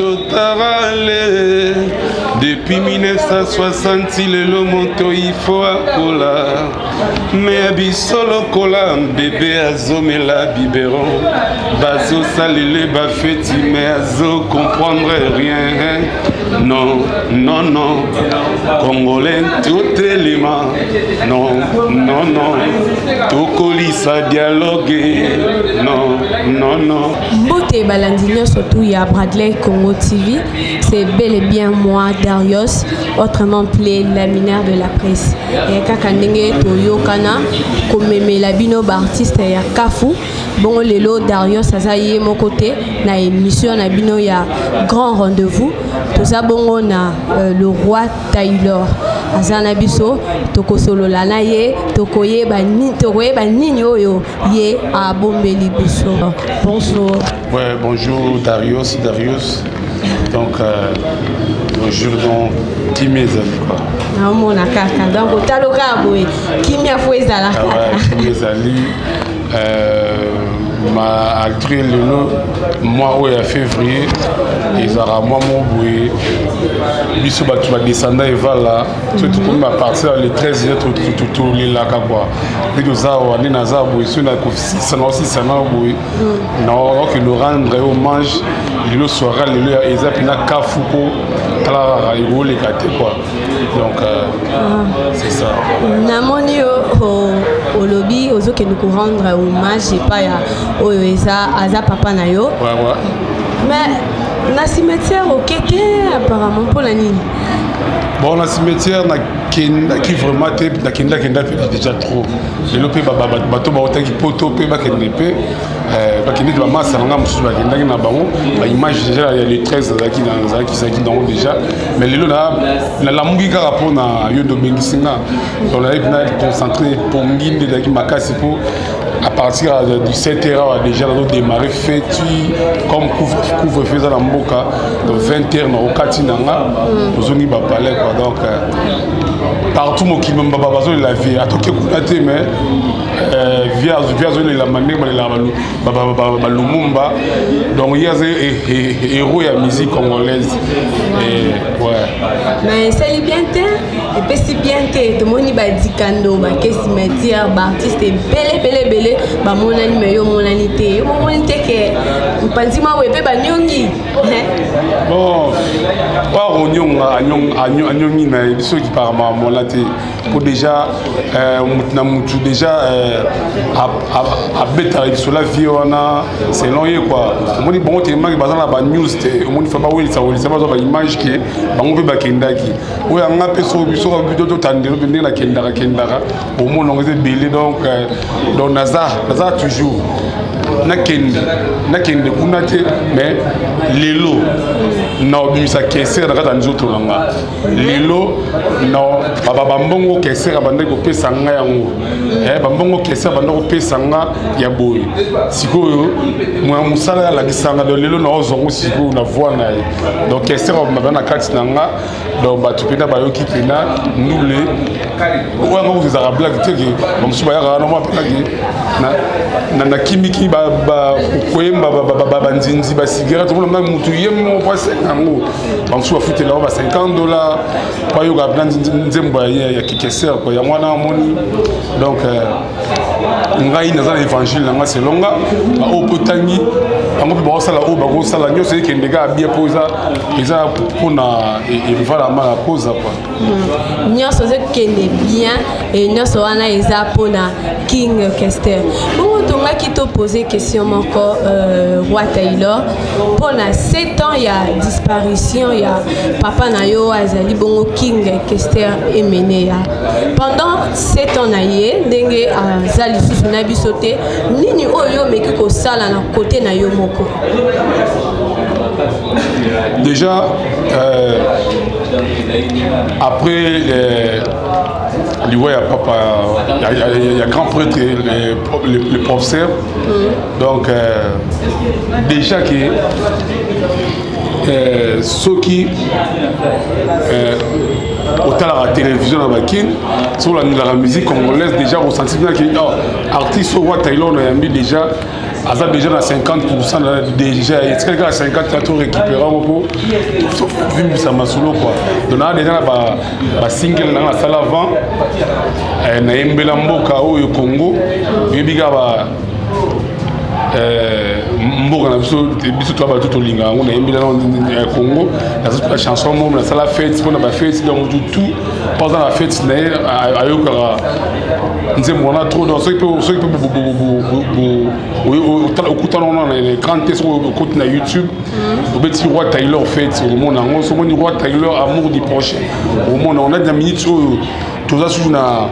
totarale depuis 1960 lelo moto ifo akola me abisolo kola bébé azomela biberon bazosalele bafeti me azo comprendre rien non non non congolais tout élément non non non tokolisa dialogue non non non. Mbote balandino surtout ya Bradley Congo TV, c'est bel et bien moi Darius, autrement appelé laminaire de la presse. Et kakandenge toyo kana komeme la bino ba artiste ya Kafu. Bon lelo Darius azaye mon côté na émission na bino ya grand rendez-vous. Tout ça bon na le roi Taylor. Azana biso tokosolo la na ye tokoye ba nini oyo ye a bombeli biso. Bonjour. Ouais, bonjour Darius. Donc bonjour donc Kimi Ezali quoi. Na mona kaka donc taloka boy Kimi afweza la. Ouais, Kimi Ezali ma altré le mois où est février ils aura moi mon boy biso ba tu vas descendre et va là tout comme ma partir le 13 tout les là quoi puis ça on est dans ça boy sur la ça aussi ça na boy non que nous rendre hommage le soir le exact na kafuko kala iro les gâté quoi donc c'est ça namoni au lobby ozo que nous rendre hommage et pas ya oyo eza papa na yo ouais mais na cimetière au Kéké apparemment pour la nini bon la cimetière qui vraiment kenda déjà trop le pe bato ba otaki poto pe ba kende pe ba kende ba massa nga musu ba kenda na bango ba image déjà il y a les 13 qui dans déjà mais lelo na la mungi ka rapport na yodo bengisinga on a été concentré pour nginde daki makasi pour à partir du 7h déjà nous démarrer fait comme couvre-feu dans la mboka de 20h au katinanga ozongi ba palais quoi donc partout mon qui même babazo la vie à toke kunate mais via zone la manière la lumumba donc il y a des héros ya musique congolaise et ouais mais c'est bien et puis si bien te moni ba dikando ba cimetière ba artiste belé ba monani me yo monani te ke mpanzi ma webe ba nyongi bon pas anyongi na biso qui par ma pour déjà mutu déjà à beta sur la vie on a c'est long quoi on dit bon te maki bazana ba news te on dit fa ba weli ça ba image qui bango pe ba kendaki oya nga peso biso ba to tandelo bende la kendara au monde on est belé donc naza toujours nakende kuna te mais lelo na obimisa keser na kata nzoto nanga lelo na baba mbongo keser abande ko pesa nga yango bambongo keser abande ko pesa nga ya boy sikoyo mwa musala la kisanga de lelo na ozongo sikoyo na voix na donc keser abande na kati nanga donc batu pena ba yoki pena nule oya ngo za blague te ki bamusuba ya na mwa pena ki na kimiki ba koyemba ba nzinzi ba cigarette on a mutu yemo passe ngo bamusuba futé là ba $50 pa yo ga plan nzemba ya kikeser ko ya mwana moni donc ngai na za évangile nga c'est longa ba opotangi bango pe ba sala o ba go sala nyo c'est kende ga bien posa eza pona et voilà ma cause quoi nyo so kende bien et nyo so wana eza pona King Kester bon tonga qui te poser question encore roi Taylor pona 7 ans il y a disparition il y a papa na yo azali bongo King Kester emene ya pendant 7 ans na ye ndenge azali susu na bisote nini oyo meki ko sala na côté na yo moko déjà après il y a papa il y a grand prêtre le professeur donc déjà que ceux qui autant la télévision dans la kin sur la musique congolaise déjà ressenti que artiste roi Taylor on a mis déjà aza déjà na 50% déjà etika kaka 50 to récupérer ngo vimisa masolo quoi donc na déjà ba single na sala avant na embela mboka oyo Congo yebika ba mboka na biso to ba tout linga ngo na embela na Congo la chanson mo na sala fête pour na ba fête donc tout pendant la fête na ayokara nze mona trop dans ceux qui okutana na l'écran test au côté na YouTube au petit roi Taylor fait au monde en ce monde roi Taylor amour du prochain au monde on a des minutes tout ça sur na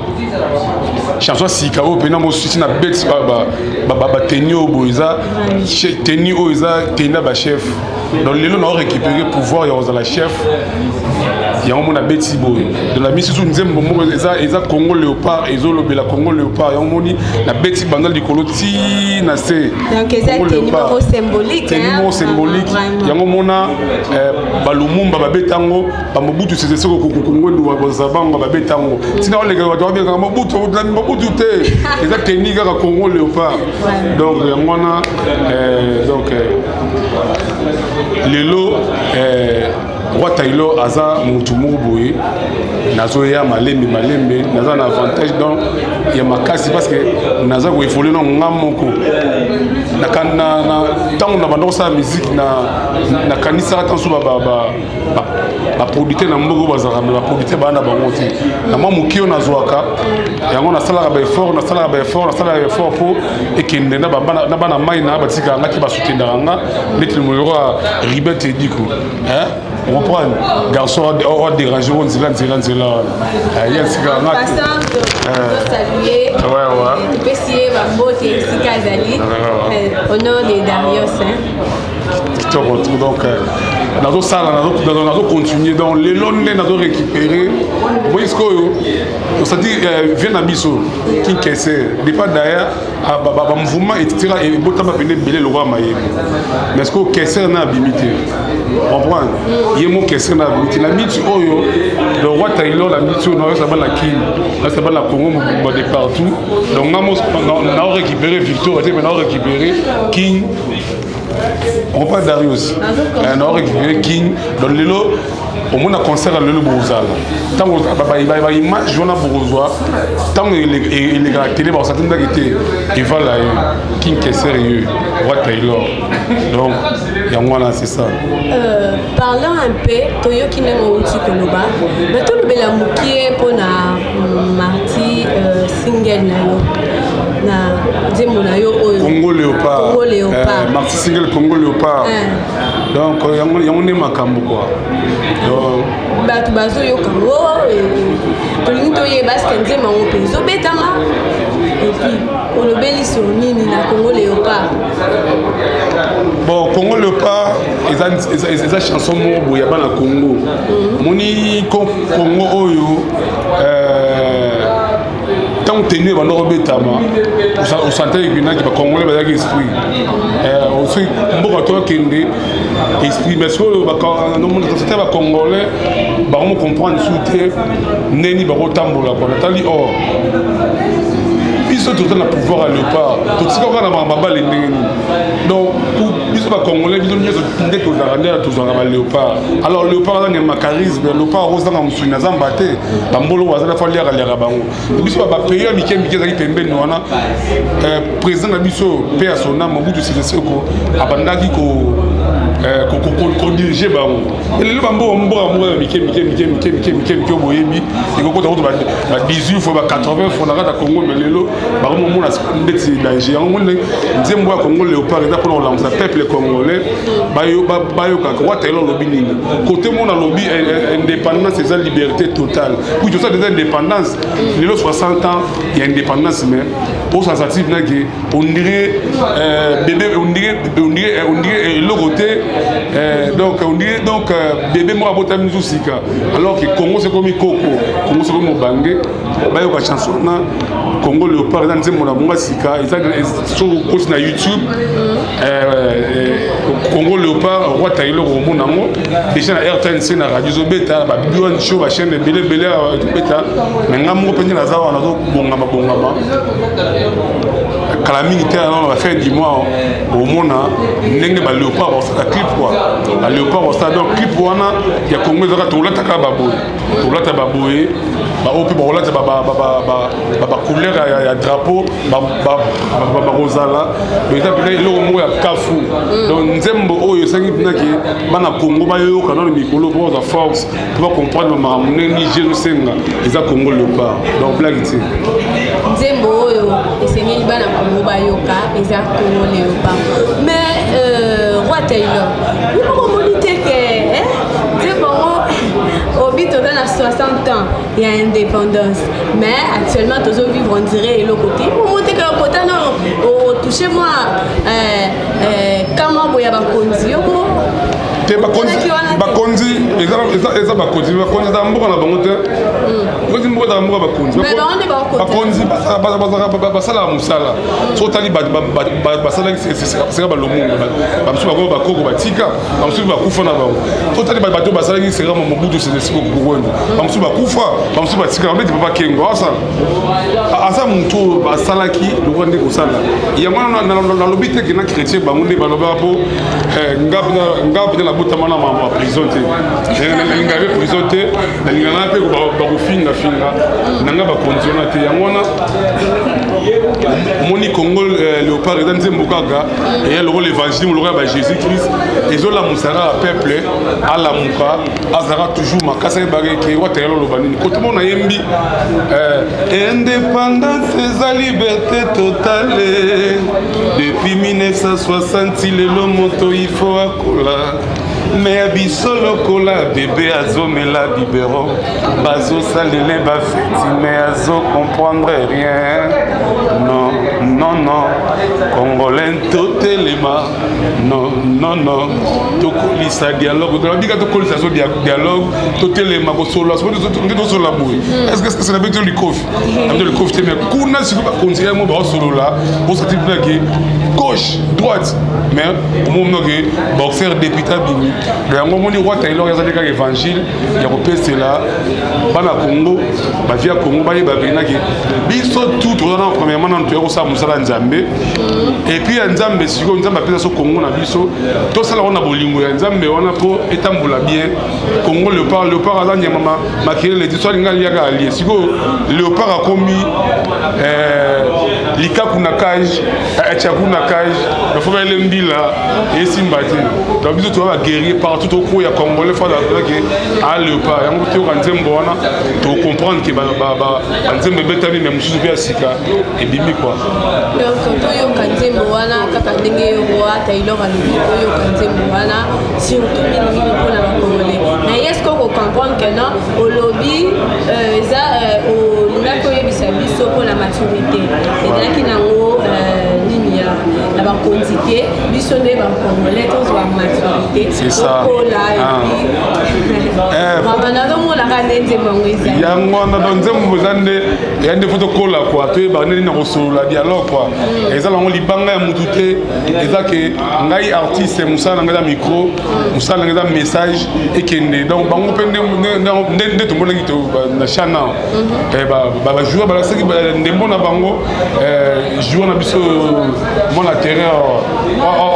chanson sikao pena mo suti na bet ba tenio boiza tenio oiza tena ba chef donc les on a récupéré pouvoir ya la chef ya on a beti boy de la mission nzembo mo eza Congo léopard ezolo bela Congo léopard ya moni na beti bandal du koloti na se donc eza tenimo symbolique tenimo symbolique ya mona balumumba ba betango ba mobutu c'est ce ko Congo ndo ba zabango ba betango tina on les gars doit bien mobutu te eza technique ka Congo léopard donc ya mona donc lelo roi Taylor aza mutu boye nazo ya malembe naza na avantage donc ya makasi parce que naza ko évoluer na ngamoko na tant na bando sa musique na kanisa tanso ba producteur na mboko bazaka ba producteur bana bango te na mamukio nazwaka yango na sala ba effort pour ekende na bana mai na batika ngaki basukenda nga netle moyo ribet ediko on reprend garçon a dérangé on dit là il y a ce gars là saluer tu peux essayer va beauté Sikazali au nom de Darius donc nazo sala nazo continuer donc les longs nazo récupérer boisco on s'est dit vient na biso qui caisse départ d'ailleurs ba mouvement etc et botama venir belé le roi maye mais ce que caisse na limité comprendre yemo caisse na limité la miti oyo le roi Taylor la miti on ça va la king ça va la Congo de partout donc on a récupéré Victor et on a récupéré King. On parle Darius. On a récupéré King. Donc, Lelo, au moins, on a concert à Lelo Bourozal. Tant qu'il y a une image, on a Bourrozois. Tant qu'il y a la télé, on s'attend à qu'il va là, King qui est sérieux, Roi Taylor. Donc, il y a moi là, c'est ça. Parlons un peu, Toyo qui n'est pas au Koloba. Mais tout le monde a mouqué pour la Marty single. Congo léopard. Marty single Congo léopard. Donc il y a un makambo quoi. Donc batu bazo yo kango to linto ye basket nzema on peso betama et puis on le beli sur nini na Congo léopard. Bon Congo léopard eza chanson mo boya ba na Congo. Moni Congo oyo tant tenu ba no betama on sentait que na ki ba Congolais ba ya esprit aussi mboka to kende esprit mais so ba no mo sentait ba Congolais ba mo comprendre souté neni ba rotambola ko tali or biso tout na pouvoir à léopard tout ce qu'on a mamba les neni donc pour biso ba Congolais biso nyeso ndé to zarandela to zanga ba léopard alors léopard na ma charisme léopard rosa na musuna zamba te ba mbolo wazala fa lera bango biso ba pays mike zaki pembeni wana président na biso pe à son âme Mobutu Sese Seko abandaki ko diriger bango le bambo mboka mike boyebi ekokota kutu ba 18 fois ba 80 fois na kata Congo mais lelo ba mo na ndeti danger yango nzembo ya Congo léopard eza pour lancer peuple congolais bayo ka roi Taylor lobi nini côté mon lobby indépendance c'est la liberté totale oui tout ça des indépendance lelo 60 ans il y a indépendance mais pour ça s'active on dirait bébé on dirait le côté donc on dirait donc bébé moi bota muzusika alors que Congo c'est comme Coco Congo c'est comme Bangé bayo ka chanson na Congo léopard dans nzembo na bonga sika sur na YouTube Congo léopard roi Taylor au monde nango déjà na RTNC na radio Zobeta ba bibiwan show ba chaîne belé beta mais ngamo penye na zawa na zo bongama kala mingi te na la fin du mois au mona ndenge ba léopard ba clip quoi ba léopard ba donc clip wana ya Congo ezaka tolata ka baboye tolata baboye ba opi ba olata ba couleur ya drapeau ba rosala eza pena eloko moko ya kafu donc nzembo oyo esangi mpena ke bana Congo bayoka nano mikolo po za force po ba comprendre makambo ndenge Niger osenga eza Congo léopard donc blague te nzembo oyo esengeli bana Congo bayoka eza Congo léopard mais roi Taylor omoni te ke nzembo obi toza na 60 ans ya indépendance mais actuellement tozo vivre on dirait eloko te omonte ke okota na otouche moi kama boya bakonzi yoko te bakonzi eza bakonzi za mboka na bango te bakonzi mboka za mboka bakonzi basalaka mosala so otali basalaki seka balomumba bamosusu bango bakoko batika bamosusu bakufa na bango so otali bato basalaki seka mobutu sesiko kokwendo bamosusu bakufa bamosusu batika bango neti papa kengo aza motu basalaki lokwa nde kosala yango nalobi te kena chrétien bango nde balobaka mpo nga pena nabotama na mambo ya prison te nalinga abe prison te nalinga na mpe bakofingafinga nanga bakonzi wana te yango wana omoni Congo léopard eza nzembo kaka eya lokola évangile moloko ya Jésus Christ ezolamusaka ya peuple alamuka azalaka toujours makasi ayebaka eke watayela oloba nini kote mona yembi indépendance eza liberté totale depuis 1960 lelo moto ifo akola mais biso lokola bébé azomela biberon bazosalele bafeti mais azocomprendre rien non non non congolais totelema non non non tokolisa dialogue tolabika tokolisa so dialogue totelema kosola nde tosola boye est-ce que na bete likofi amde likofi te mais kuna siko bakonzi yango baosolola bosati mpinaki gauche droite mais omomonoke boxeur député bimi yango omoni roi Taylor azali kaka évangile ya kopesela bana Congo bavia Congo bayeba benaki biso tout toza na premièrement nanu toya kosala mosala ya nzambe et puis ya nzambe sikoyo nzambe apesa so Congo na biso tosala wana bolingo ya nzambe wana mpo etambola bien Congo léopard aza nyama makelele ti so alinga aliaka alie sikoyo léopard akomi likaku na cage atiaku na cage bafoka ele mbila esimba te donc biso toza baguerrier partout tokoya congolais fo azalaki a léopard yango toyoka nzembo wana tocomprendre ke banzembo ebetami me mosusu mpe ya sika ebimi kua donc toyoka nzembo wana kaka ndenge roi Taylor alobi toyoka nzembo wana surtout mingimingi mpona bacongolais na ye eske okocomprendre ke non olobi eza olingaki oyebisa biso mpona maturité ezalaki nango nini na bakonzi te biso nde bacongolais tozwa maturité okola mama nazomonaka nde nzembo yango ezali yango wana do nzembo eza nde eya nde fo tokola kua toyeba nde nini na kosolola dialogue kua eza nango libanga ya mutu te eza ke ngai artiste mosala na ngai eza micro mosala na ngai eza message ekende donc bango mpe nde tomonaki na chana bajoueur balakisaki ndembo na bango joueur na biso mona terrain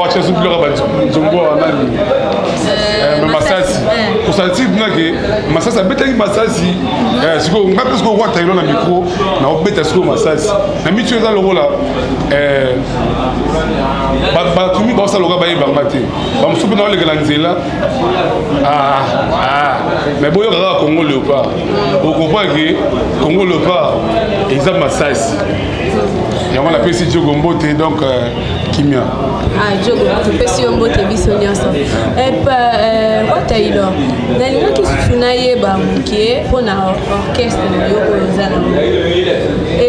atia so biloko banzongo wanani masasi kosala ti mpinake masasi abetaki masasi sikoyo nga mpe sikoyo roi Taylor na micro na obeta sikoyo masasi na mitu eza lokola batumi baosala lokola bayebanga te bamosusu mpe na olekela nzela mais boyokaka Congo léopard okomprend ke Congo léopard eza masasi yango napesi Diogo Mbote donc kimia Diogo topesi yo mbote biso nyonso roi Taylor nalingaki susu nayeba moke mpona orchestre na yo oyo oza nango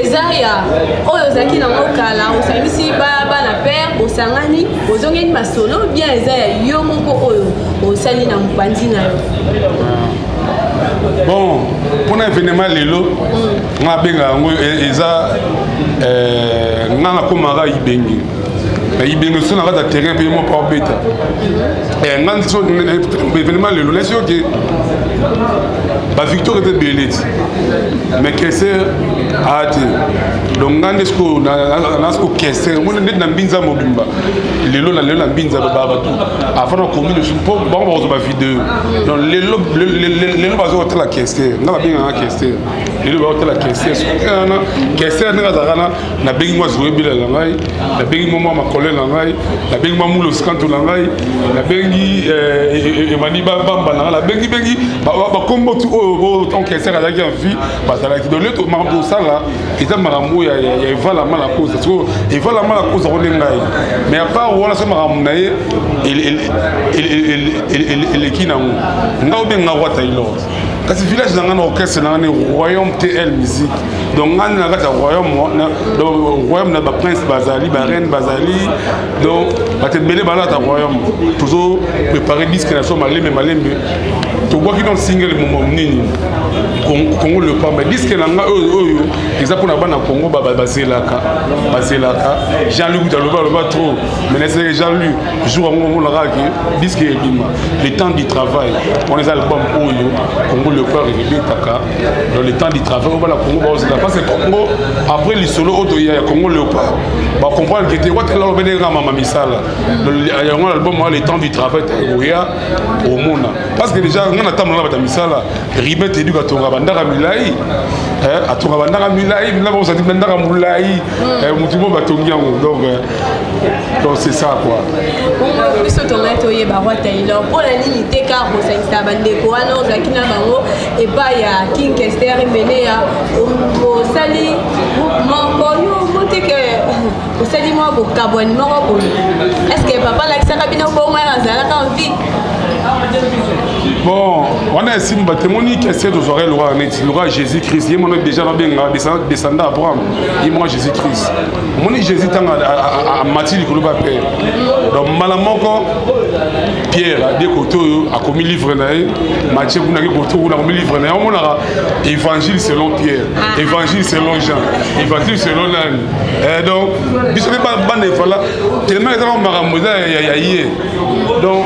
eza ya oyo ozalaki nango kala osangisi bana pere osangani ozongeli masolo bien eza ya yo moko oyo osali na mopanzi na yo bon mpona événement lelo nga benga yango eza nga nakomaka ibenge na ibenge so na kati ya terrain mpe mo pa obeta nga événement lelo nasi oke la victoire était belle, mais Kesser a été. Donc, on a ce que Kesser, on est dans Binza Mobimba, les lots, la Binza Babatou, avant de communiquer le support, on va vidéo. Donc, les lots, vont la Kesser, on a bien un Kesser, les lots vont la Kesser, Kesser, na bengi moi jouer bila langai, na bengi moi ma collègue langai, na bengi moi moulo scanto langai, na bengi emani bamba la bengi ba combo tu en Kesser à la vie, parce que dans le marbo ça là, il a maramou ya va la mal à cause, parce que il va la mal à cause de ngai. Mais à part voilà ce maramou nae, il qui na mu, ngao ben ngawa Taylor. Parce que le village dans un orchestre, c'est un royaume TL musique. Donc, on a un royaume de prince Bazali, la reine Bazali. Donc, on a un royaume. Toujours préparer 10 créations, mais malin. Tu vois qu'il y a un single Congo le pas, mais 10 créations, exemple, on a un Congo, Bazelaka. Jean-Luc Daloba, le pas trop. Mais c'est Jean-Luc, jour où on a 10 créations. Le temps du travail, on les albums Congo le corps et dans le temps du travail, on va la Congo, parce que Congo, après les solos, il y a Congo Léopard. On va comprendre que tu vois, tu as l'obédience à Mama Missala. Il y a un album, le temps du travail, au monde. Parce que déjà, on a tant de Missala, Ribet et du Gaton Rabandara Mulaï, à ton Rabandara Mulaï, là, on s'est dit Bandara Moulaï, Moutimo Batongian. Donc, c'est ça, quoi. Plus automatique, il y a Taylor. Pour la limiter, car on s'est installé, et pas il y a King Kester mené au Sali monté que au Sali moi au Cabouani est-ce que papa la Sarabino pour moi la envie bon on a essayé de témoigner que c'est aux oreilles le roi Jésus-Christ il est déjà descendant Abraham il moi Jésus-Christ mon Jésus à Mathilde que le père donc malamoko Pierre a des côtés a commis livre naï Matthieu vous n'avez côté vous n'avez livre naï on a évangile selon Pierre évangile selon Jean évangile selon Anne et donc bisous pas bande voilà tellement dans maramoza yaye donc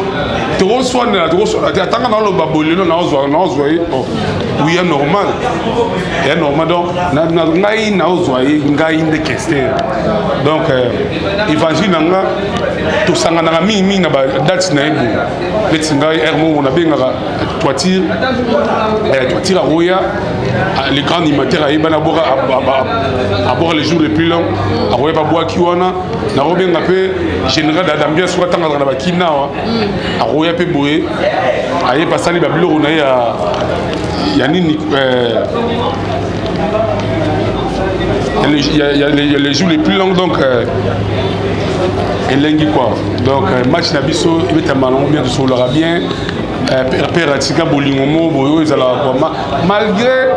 tu reçois attends dans le babolino na ozoi oui est normal donc na ngai na ozoi ngai de Kester donc évangile nanga to sangana na mingi na ba date na ebo betingai ermo na bengaka toiture toiture roya les grands animateurs à Ibana Bora à boire les jours les plus longs à roya ba bois kiwana na robenga pe général d'Adambia soit tanga na ba kinawa à roya pe boé aye pasali ba biloko na ya nini il y a les jours les plus longs donc elengi quoi donc match na biso ibeta malongo bien tout solera bien père atika bolingo mo boyo ezala quoi malgré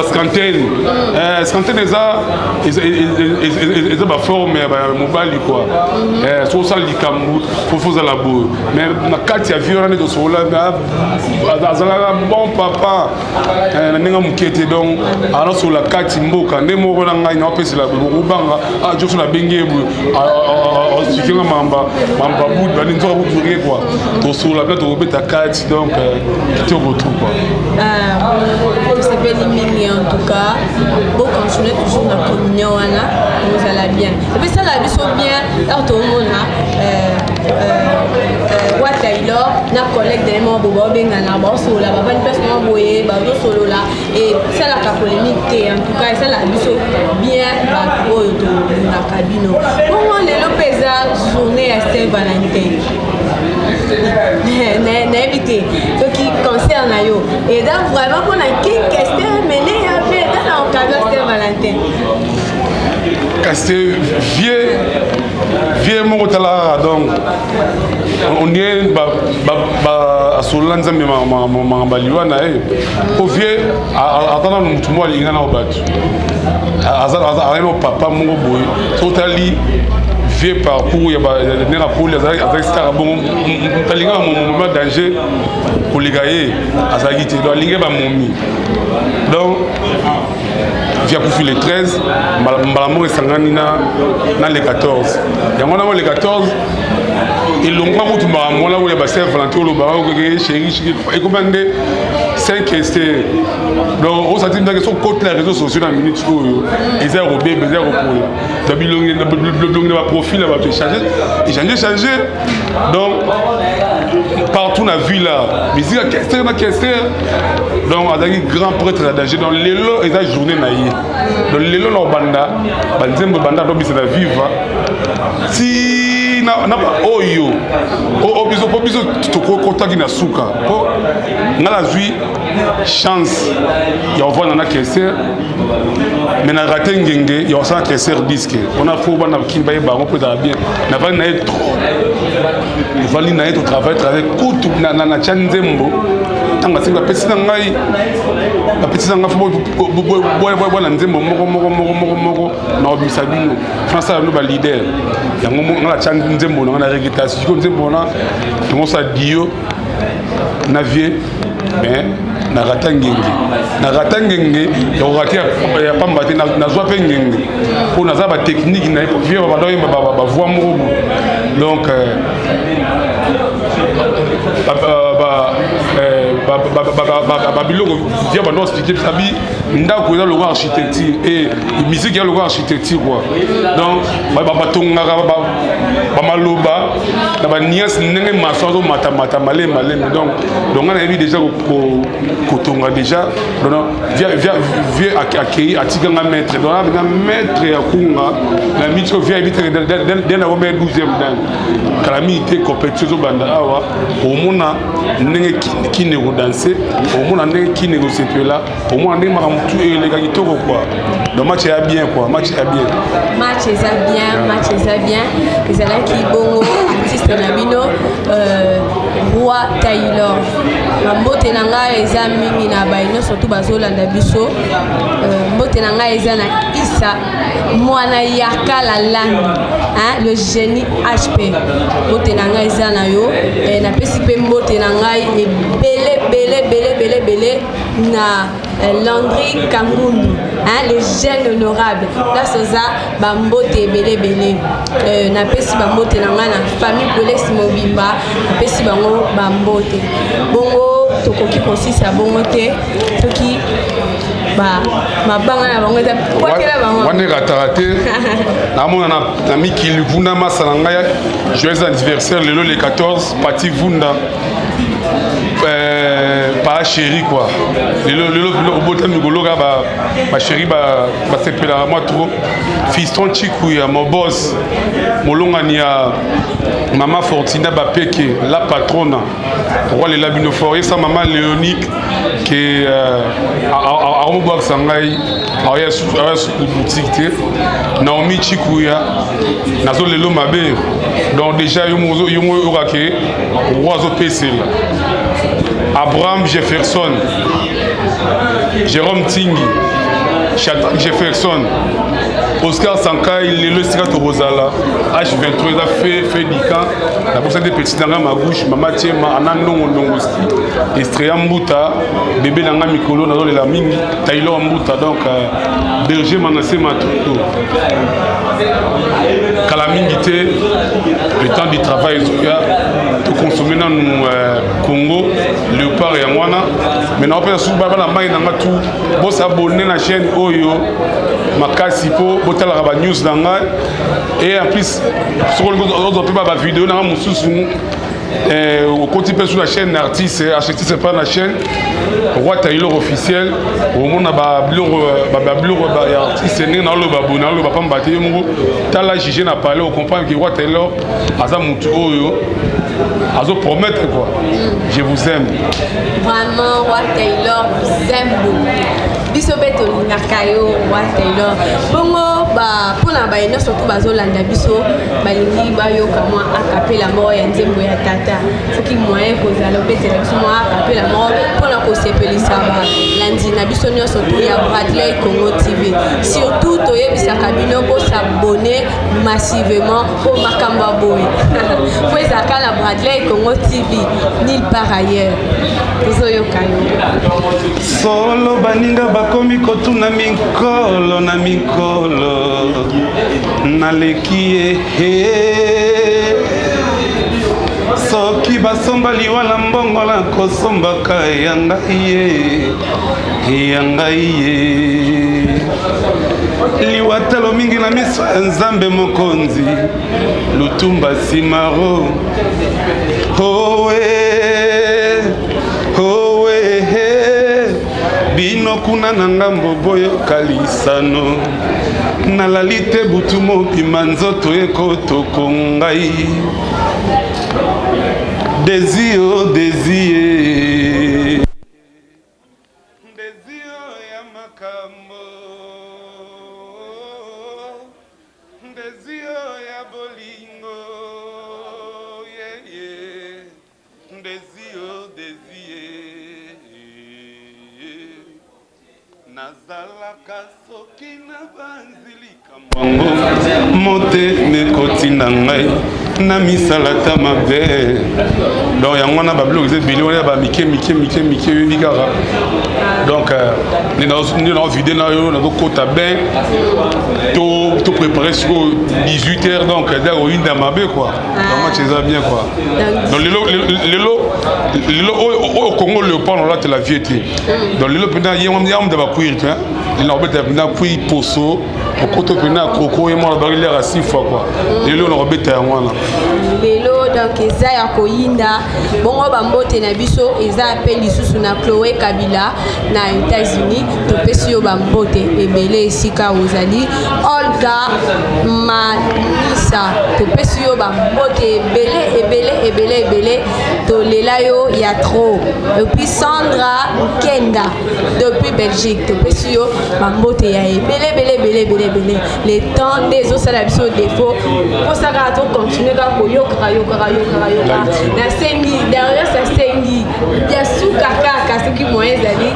scantaine eza ba forme ba mobali quoi so ça likambu faut za la boue mais na kati ya violon de sola azala bon papa na ninga mukete donc ala so la kati mboka ndemo bona ngai na pesi la banga a joso la benge sikinga mamba bout bani nzoka bout quoi to so la plate au beta carte donc tu retour quoi c'est bien limité en tout cas bon continuer toujours la communion wana nous allons bien et puis ça la biso bien alors tout le monde wa Taylor na collègue de moi bobo benga na ba so la ba ni personne boye ba do solo là et ça la polémique en tout cas ça la biso bien ba oyo to na cabino comment les lopeza journée à Saint-Valentin n'invité ce qui concerne yo et donc vraiment pour la King Kester mené après dans l'occasion Saint-Valentin Kester vieux mon tala donc on est à Solanza mais ma baliwana au vieux attendant le mutumo ali ngana obatu azala papa mon boy totally vieux parcours ya ba nera pour les avec star bon talinga mon moment danger pour les gayer azagiti do linga ba momi donc via pour les 13 malamour esangani na les 14 yango na les 14 et longtemps où tu m'as moi là où il y a Saint-Valentin le bar chéri et comment de 5 restés donc on s'attend que son côté les réseaux sociaux dans minute ils ont robé ils ont repris d'habitude le profil va changer donc partout dans la ville là musique donc avec grand prêtre d'âge dans les lots et la journée naïe dans les lots dans banda banzembo banda donc c'est la vivre si na oyo biso to contact na suka po ngala zui chance ya voir na caisser mais na raté ngenge ya ça caisser disque on a faut bana kimba ba on peut bien na va na trop il va na être travail kutu na chanzembo tanga singa pesi na ngai la petite ngai faut boy na nzembo moko na obisa bino France nous ba leader ya ngomo na chanzembo nzembo na réputation nzembo na comment ça dio na vie mais na rata ngenge ya raté ya pamba te na zwa pe ngenge pour na za ba technique na pour vivre ba voix moko donc biloko via bando expliquer sabi ndako eza logo architecture et musique ya logo architecture quoi donc batongaka bamaloba na banias ndenge maso azo matamata maleme donc on a vu déjà kotonga déjà donc via accueillir atikanga maître donc na maître ya kunga na mitiko via éviter dès la 12e dan calamité compétition zo banda awa au mona ndenge kine ko danser au mona ndenge kine ko sepela au mona ndenge makamutu ele ka kitoko quoi donc match est bien quoi match est bien ezala ki bongo artiste na bino Roi Taylor mbote na ngai eza mingi na baino surtout bazolanda biso mbote na ngai eza na Isa mwana yaka la landi le génie HP mbote na ngai eza na yo na pesi pe mbote na ngai belé na Landry Kangundu les jeunes honorables là soza bambote belé na pesi bambote na ngai na famille Polesi Mobimba na pesi bango bambote bongo tokoki konsisa bongo te toki mabanga na bango eza kwatela bango wana ratarate namona na mikili vunda masala ngai joyeux anniversaire lelo le 14 parti vunda pas chéri quoi le botem ngologa ba chéri ba sepela moi trop fiston chikuya mon boss molongani ya maman Fortina Bapeke la patronne roi le labino forêt sa maman Léonique qui a boire sangai aya su boutique te Naomi chikuya nazo lelo mabe donc déjà yo orake roi zo PC Abraham Jefferson, Jérôme Tingi, Shadrach Jefferson, Oscar Sankai, le Sirato Rosala, H23, il a fait du camp. La personne des petits dans ma bouche, Maman Tiema, Anano Nongosti, Estréa Mbouta, bébé Nanga Mikolo, Nazo la Mingi, Taylor Mbouta, donc Berger Manassé Matuto. Kalamingité, le temps du travail, tout consommer dans le Congo, Léopard et Amwana. Maintenant, on peut se battre la main dans tout. Bon, s'abonner à la chaîne Oyo, Makasi Po, Botal Raba News Danga. Et en plus, sur le vidéo, dans au côté sur la chaîne artiste, acheter c'est pas la chaîne. Roi Taylor officiel. Au monde a artiste né dans le babou, dans le babam bâti. T'as la jugé n'a parlé, on comprend que Roi Taylor a ça mon Oyo. Azo promettre quoi. Je vous aime. Vraiment, Roi Taylor vous aime beaucoup. Bisobeto Nakayo, Roi Taylor. Bongo, pour la baïno, surtout Bazolanda Biso, Balingi, Bayo, comment accaper la mort et un zembo ya tata. Faut qu'il moyen cause à l'obété, moi accaper la mort pour la cause c'est ça. Lundi, Nabiso, surtout, il y a Bradley Congo TV. Surtout, Toye Bisakabino pour s'abonner massivement au Makamba Boy. Faut Zaka la Bradley Congo TV, nulle part ailleurs. Solo baninga bakomi kotuna minkolo na minkolo nalekie soki basomba liwala mbongo na kosombaka yanga iye liwatalo mingi na miso ya nzambe mokonzi lutumba simaro bino kuna na ngambo boyo kalisano nalali te butu mobima nzoto ekotoko ngai désir ya makambo désir ya bolingo désir nazalaka soki na banzilika mbongo mote mekoti na ngai na misalata mabe donc yango na babilo eza ebele wana bamike oyebi kaka donc nde naovide na yo nazokota bien to préparé sur 18h donc eza koyinda mabe quoi match eza bien quoi donc lelo oyo Congo Léopard olatela vie te donc lelo mpena yamuda bakwiri te nakobeta mpena kwiri poso okoto mpena koko ye mwana bakilera 6 fois quoi lelo nakobeta yango wana lelo donc eza ya koyinda bongo bambote na biso eza ape lisusu na Chloé Kabila na États-Unis topesi yo bambote ebele esika ozali Olga Manisa topesi yo bambote ebele tolela yo ya trop depuis Sandra Kenda depuis Belgique topesi yo bambote ya ebele les temps des osala biso défaut posaka to continuer ka koyoka nasengi derrière ça sengi ya suka kaka soki moyen ezali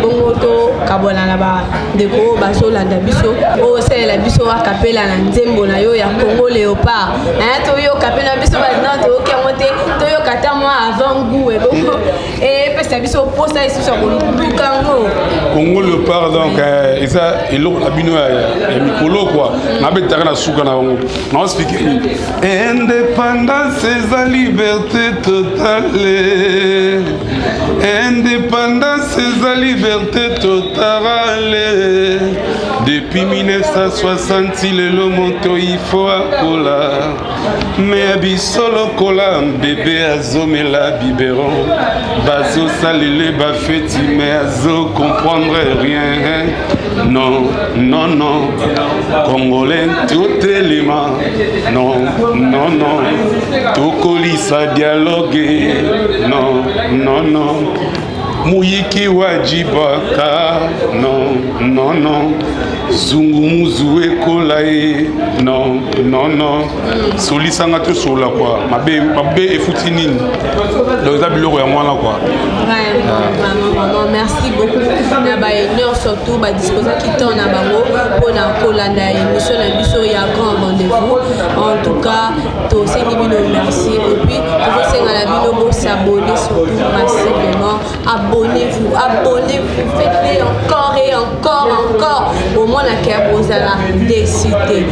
bongo to kabona na ba ndeko bazolanda biso osalela biso akapela na nzembo na yo ya Congo Léopard toyoka pe na biso maintenant toyokango te toyoka ta moi avant goût bongo pesa biso posa isusu ya kolukango Congo Léopard donc eza eloko na bino ya mikolo quoi nabetaka na suka na bango na explique indépendance eza liberté totale indépendance eza liberté totale depuis 1960 lelo moto ifo akola me biso lokola bebe azomela biberon bazosalele bafeti me azo comprendre rien non congolais tout élément non tokolisa dialogue non muyiki wajibaka non zungumuzu ekola ye non solisanga to sola quoi mabe efuti nini donc eza biloko ya mwana quoi vraiment merci beaucoup na baeneur surtout badisposaki temps na bango mpona kolanda émission na biso ya grand rendez-vous en tout cas tosengi bino merci et puis tozosenga na bino bosabone surtout massivement abonnez-vous faites-le encore et encore au moins la Kabozala décidé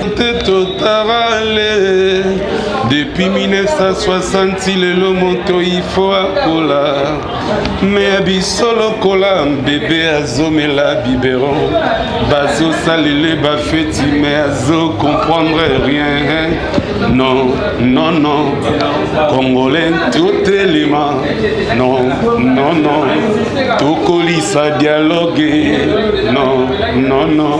depuis 1960 lelo moto ifo akola me biso lokola bebe azomela biberon bazosalele bafeti me azo comprendre rien non congolais tout élément non tokolisa dialogue non